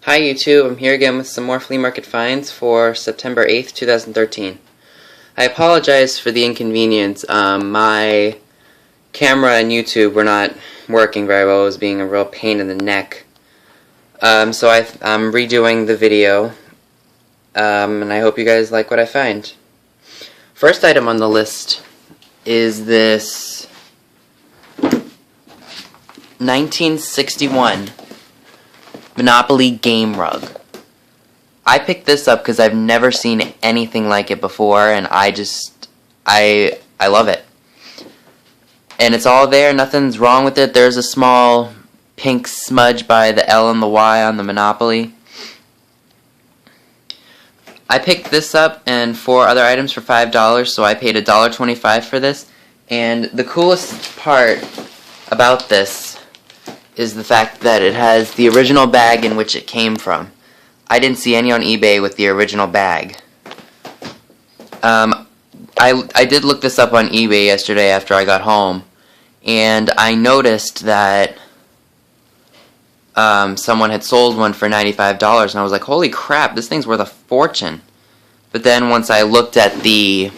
Hi YouTube, I'm here again with some more flea market finds for September 8th, 2013. I apologize for the inconvenience. My camera and YouTube were not working very well. It was being a real pain in the neck. So I'm redoing the video, and I hope you guys like what I find. First item on the list is this 1961 Monopoly game rug. I picked this up because I've never seen anything like it before, and I love it. And it's all there, nothing's wrong with it. There's a small pink smudge by the L and the Y on the Monopoly. I picked this up and 4 other items for $5, so I paid $1.25 for this. And the coolest part about this is the fact that it has the original bag in which it came from. I didn't see any on eBay with the original bag. I did look this up on eBay yesterday after I got home, and I noticed that someone had sold one for $95, and I was like, holy crap, this thing's worth a fortune. But then once I looked at the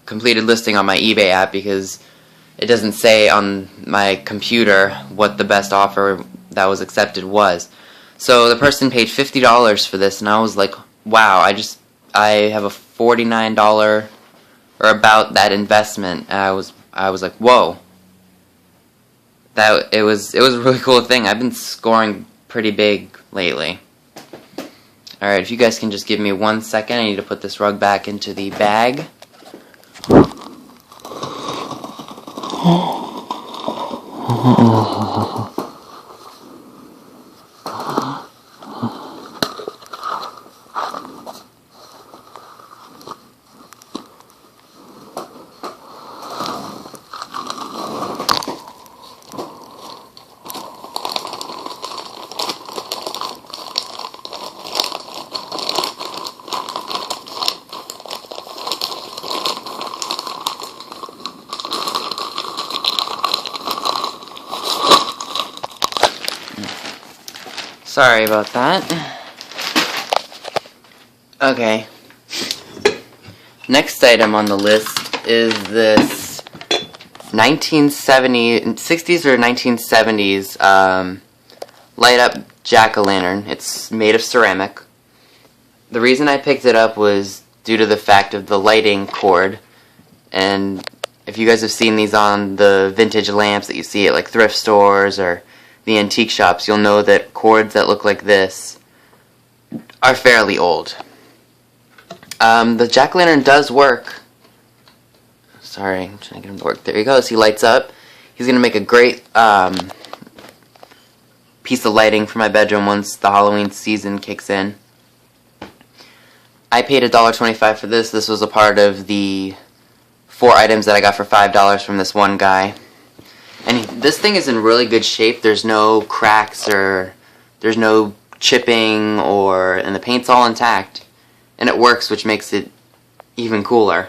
completed listing on my eBay app, because it doesn't say on my computer what the best offer that was accepted was. So the person paid $50 for this, and I was like, wow, I have a $49 or about that investment, and I was like, whoa. It was a really cool thing. I've been scoring pretty big lately. Alright, if you guys can just give me 1 second, I need to put this rug back into the bag. Sorry about that. Okay. Next item on the list is this 60s or 1970s light up jack-o'-lantern. It's made of ceramic. The reason I picked it up was due to the fact of the lighting cord. And if you guys have seen these on the vintage lamps that you see at like thrift stores or the antique shops, you'll know that cords that look like this are fairly old. The jack-o'-lantern does work. Sorry, I'm trying to get him to work. There he goes. He lights up. He's going to make a great piece of lighting for my bedroom once the Halloween season kicks in. I paid $1.25 for this. This was a part of the 4 items that I got for $5 from this one guy. And this thing is in really good shape. There's no cracks or there's no chipping, and the paint's all intact. And it works, which makes it even cooler.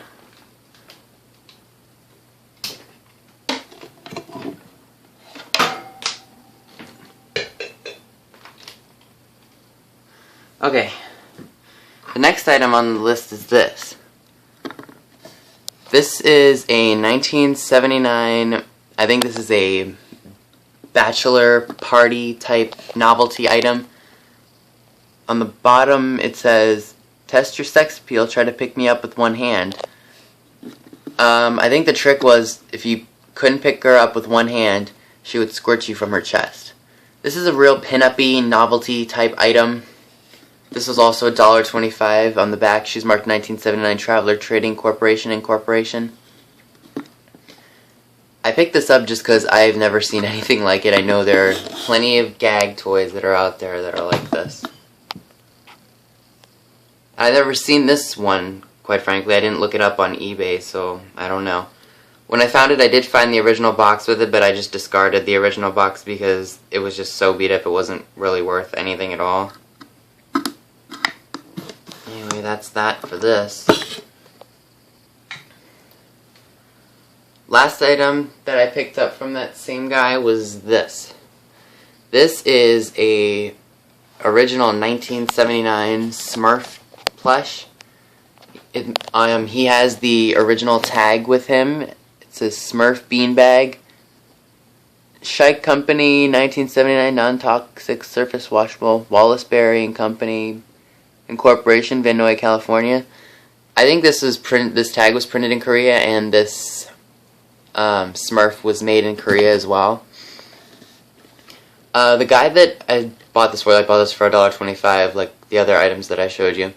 Okay. The next item on the list is this. This is a 1979... I think this is a bachelor party type novelty item. On the bottom it says, test your sex appeal, try to pick me up with one hand. I think the trick was if you couldn't pick her up with one hand, she would squirt you from her chest. This is a real pin-up-y novelty type item. This was also $1.25 on the back. She's marked 1979 Traveler Trading Corporation Incorporation. I picked this up just because I've never seen anything like it. I know there are plenty of gag toys that are out there that are like this. I've never seen this one, quite frankly. I didn't look it up on eBay, so I don't know. When I found it, I did find the original box with it, but I just discarded the original box because it was just so beat up it wasn't really worth anything at all. Anyway, that's that for this. Last item that I picked up from that same guy was this. This is a original 1979 Smurf plush. He has the original tag with him. It's a Smurf beanbag. Shike Company, 1979, non-toxic surface washable. Wallace Berry and Company Incorporation, Vinoy, California. I think this tag was printed in Korea, and this Smurf was made in Korea as well. The guy that I bought this for $1.25, like the other items that I showed you.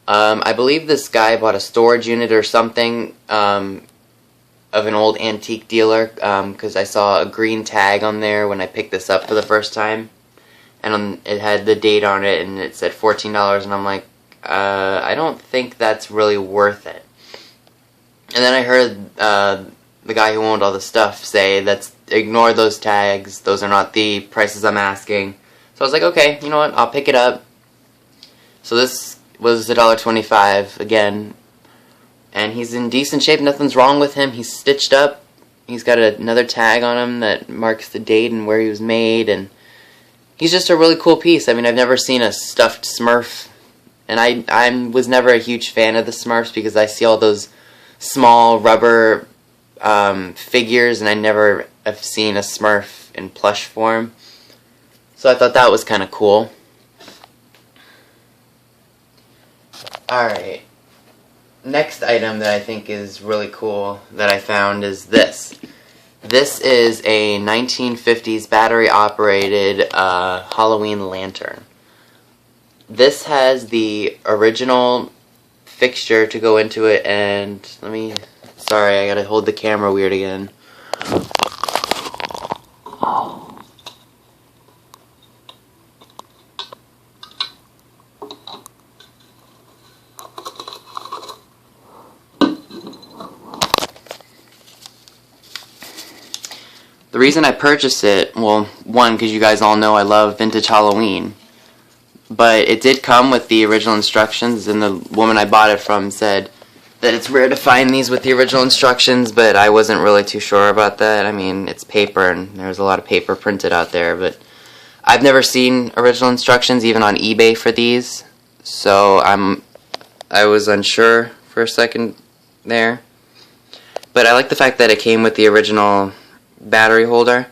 I believe this guy bought a storage unit or something of an old antique dealer, because I saw a green tag on there when I picked this up for the first time, and it had the date on it, and it said $14, and I'm like, I don't think that's really worth it. And then I heard the guy who owned all the stuff say, ignore those tags, those are not the prices I'm asking. So I was like, okay, you know what, I'll pick it up. So this was $1.25 again. And he's in decent shape, nothing's wrong with him. He's stitched up. He's got another tag on him that marks the date and where he was made. And he's just a really cool piece. I mean, I've never seen a stuffed Smurf. And I was never a huge fan of the Smurfs because I see all those small rubber figures, and I never have seen a Smurf in plush form. So I thought that was kind of cool. Alright. Next item that I think is really cool that I found is this. This is a 1950s battery-operated Halloween lantern. This has the original fixture to go into it, and sorry, I gotta hold the camera weird again. The reason I purchased it, well, one, because you guys all know I love vintage Halloween. But it did come with the original instructions, and the woman I bought it from said that it's rare to find these with the original instructions, but I wasn't really too sure about that. I mean, it's paper, and there's a lot of paper printed out there, but I've never seen original instructions, even on eBay, for these. So I was unsure for a second there. But I like the fact that it came with the original battery holder.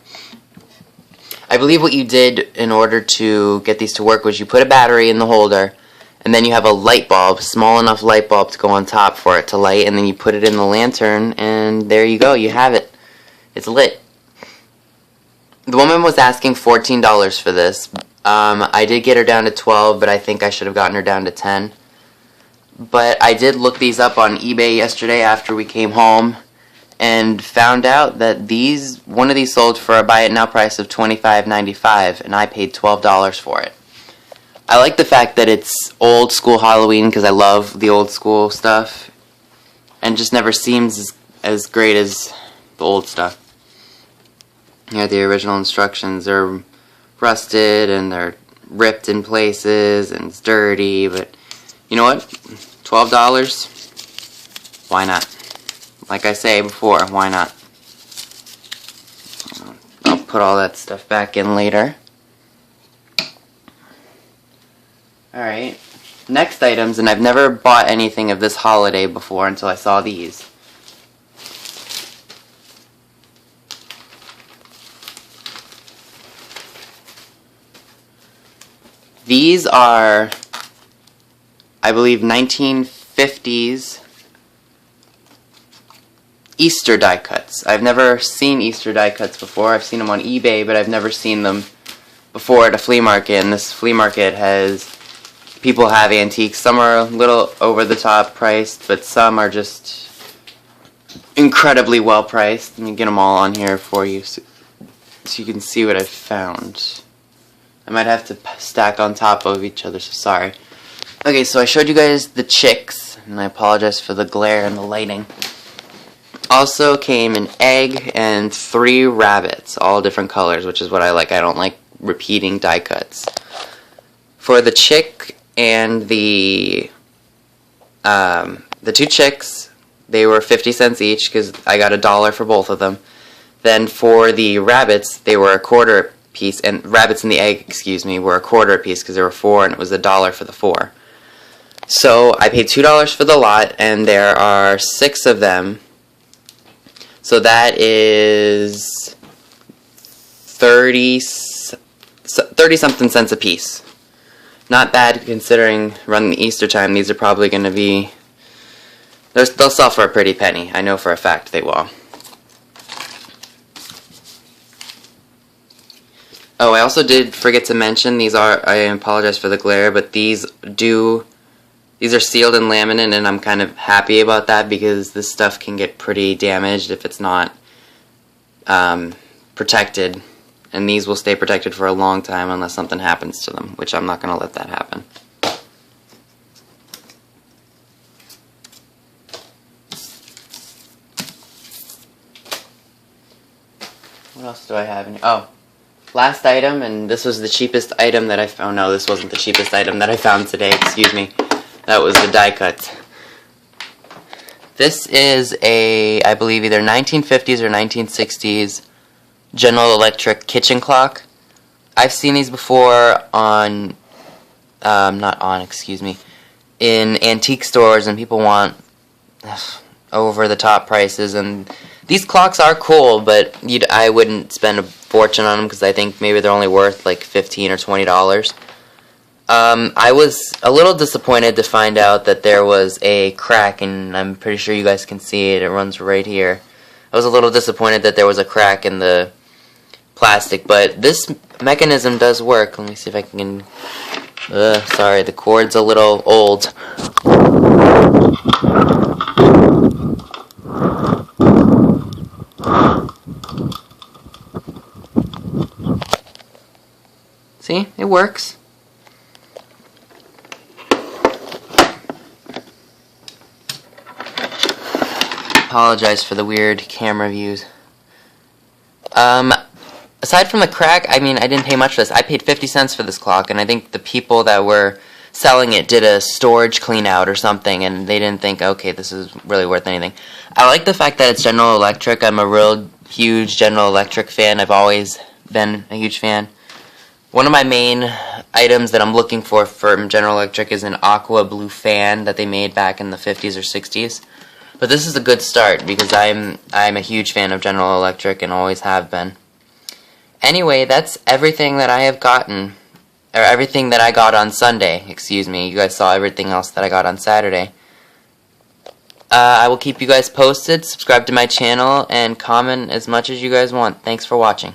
I believe what you did in order to get these to work was you put a battery in the holder, and then you have a light bulb, small enough light bulb to go on top for it to light, and then you put it in the lantern, and there you go, you have it. It's lit. The woman was asking $14 for this. I did get her down to $12, but I think I should have gotten her down to $10. But I did look these up on eBay yesterday after we came home, and found out that one of these sold for a buy it now price of $25.95, and I paid $12 for it. I like the fact that it's old school Halloween because I love the old school stuff, and just never seems as great as the old stuff. Here, the original instructions are rusted and they're ripped in places and it's dirty, but you know what? $12? Why not? Like I say before, why not? I'll put all that stuff back in later. Alright, next items, and I've never bought anything of this holiday before until I saw these. These are, I believe, 1950s Easter die cuts. I've never seen Easter die cuts before. I've seen them on eBay, but I've never seen them before at a flea market. And this flea market has, people have antiques. Some are a little over the top priced, but some are just incredibly well priced. Let me get them all on here for you so you can see what I've found. I might have to stack on top of each other, so sorry. Okay, so I showed you guys the chicks, and I apologize for the glare and the lighting. Also came an egg and 3 rabbits, all different colors, which is what I like. I don't like repeating die cuts. For the chick and the 2 chicks, they were 50 cents each because I got $1 for both of them. Then for the rabbits, they were a quarter piece, and rabbits in the egg, excuse me, were $1/4 a piece because there were 4 and it was $1 for the 4. So I paid $2 for the lot, and there are 6 of them. So that is 30 something cents a piece. Not bad considering running the Easter time. These are probably going to be, they'll sell for a pretty penny. I know for a fact they will. Oh, I also did forget to mention, I apologize for the glare, but these are sealed in laminate, and I'm kind of happy about that because this stuff can get pretty damaged if it's not protected. And these will stay protected for a long time unless something happens to them, which I'm not going to let that happen. What else do I have in here? Oh, last item, and this was the cheapest item that I found. Oh no, this wasn't the cheapest item that I found today, excuse me. That was the die cuts. This is I believe either 1950s or 1960s General Electric kitchen clock. I've seen these before in antique stores, and people want over the top prices, and these clocks are cool, but I wouldn't spend a fortune on them because I think maybe they're only worth like $15 or $20. I was a little disappointed to find out that there was a crack, and I'm pretty sure you guys can see it. It runs right here. I was a little disappointed that there was a crack in the plastic, but this mechanism does work. Let me see if I can. Sorry, the cord's a little old. See, it works. Apologize for the weird camera views. Aside from the crack, I mean, I didn't pay much for this. I paid 50 cents for this clock, and I think the people that were selling it did a storage clean out or something, and they didn't think, okay, this is really worth anything. I like the fact that it's General Electric. I'm a real huge General Electric fan. I've always been a huge fan. One of my main items that I'm looking for from General Electric is an aqua blue fan that they made back in the 50s or 60s. But this is a good start because I'm a huge fan of General Electric and always have been. Anyway, that's everything that I have gotten, or everything that I got on Sunday, excuse me. You guys saw everything else that I got on Saturday. I will keep you guys posted, subscribe to my channel, and comment as much as you guys want. Thanks for watching.